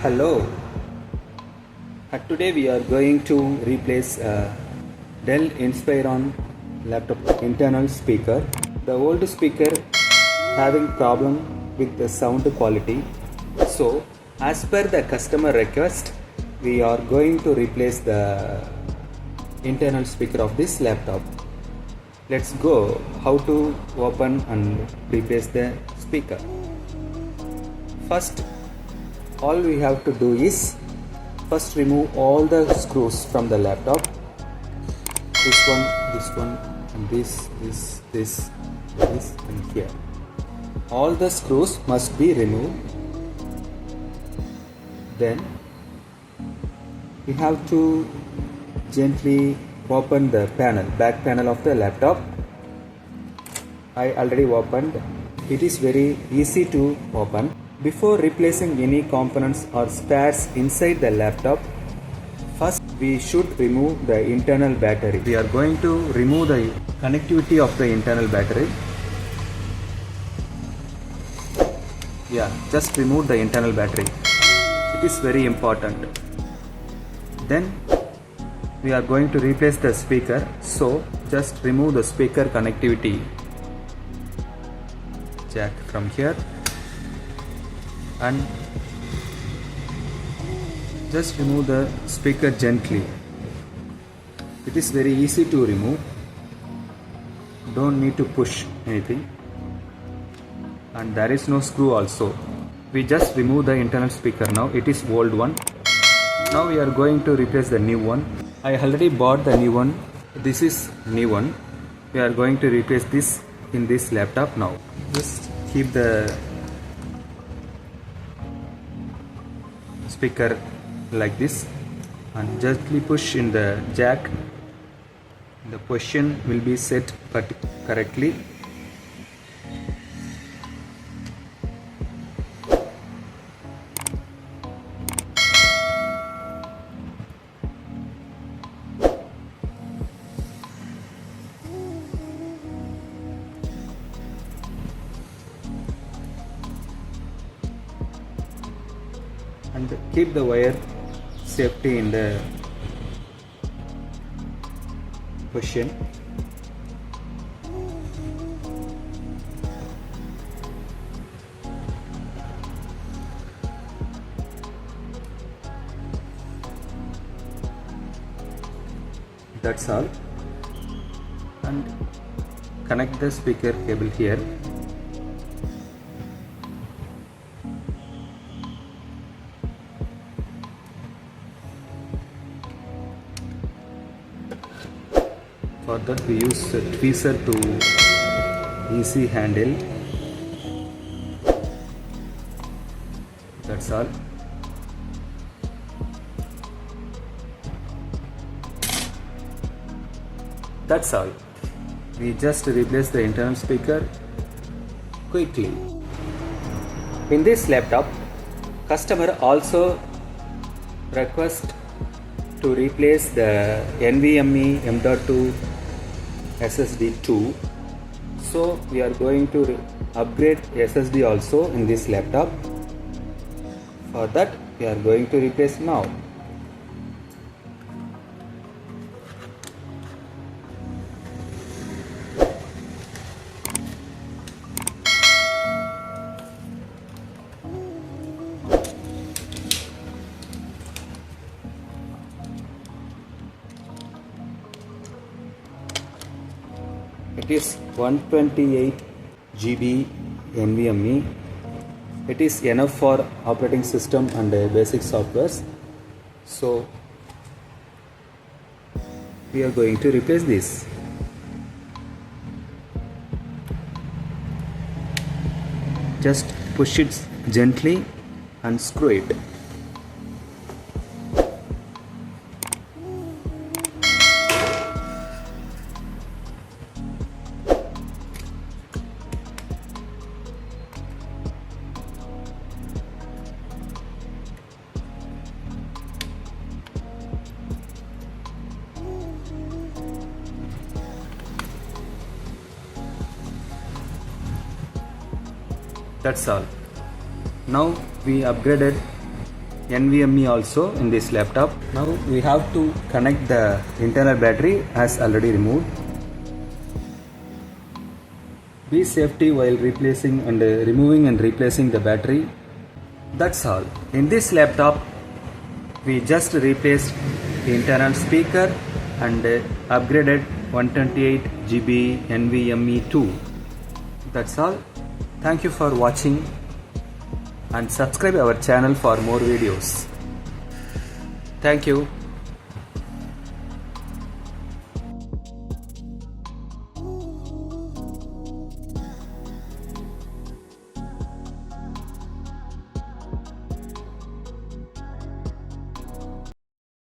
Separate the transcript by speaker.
Speaker 1: Hello. Today we are going to replace Dell Inspiron laptop internal speaker. The old speaker having problem with the sound quality. So as per the customer request, we are going to replace the internal speaker of this laptop. Let's go how to open and replace the speaker. First, all we have to do is first remove all the screws from the laptop. This one, and this, and here. All the screws must be removed. Then we have to gently open the back panel of the laptop. I already opened. It is very easy to open. Before replacing any components or spares inside the laptop, first we should remove the internal battery. We are going to remove the connectivity of the internal battery. Just remove the internal battery. It is very important. Then we are going to replace the speaker. So just remove the speaker connectivity jack from here. And just remove the speaker gently. It is very easy to remove. Don't need to push anything. And there is no screw also. We just remove the internal speaker now. It is old one. Now we are going to replace the new one. I already bought the new one. This is new one. We are going to replace this in this laptop now. Just keep the speaker like this and gently push in the jack. The position will be set correctly. And keep the wire safety in the position. That's all. And connect the speaker cable here. For that we use a tweezer to easy handle. That's all. That's all. We just replace the internal speaker quickly. In this laptop, customer also request to replace the NVMe M.2 SSD 2. So we are going to upgrade SSD also in this laptop. For that we are going to replace now. It is 128 GB NVMe. It is enough for operating system and basic softwares. So we are going to replace this. Just push it gently and screw it. That's all. Now we upgraded NVMe also in this laptop. Now we have to connect the internal battery as already removed. Be safety while replacing and removing and replacing the battery. That's all. In this laptop we just replaced the internal speaker and upgraded 128 GB NVMe 2. That's all. Thank you for watching and subscribe our channel for more videos. Thank you.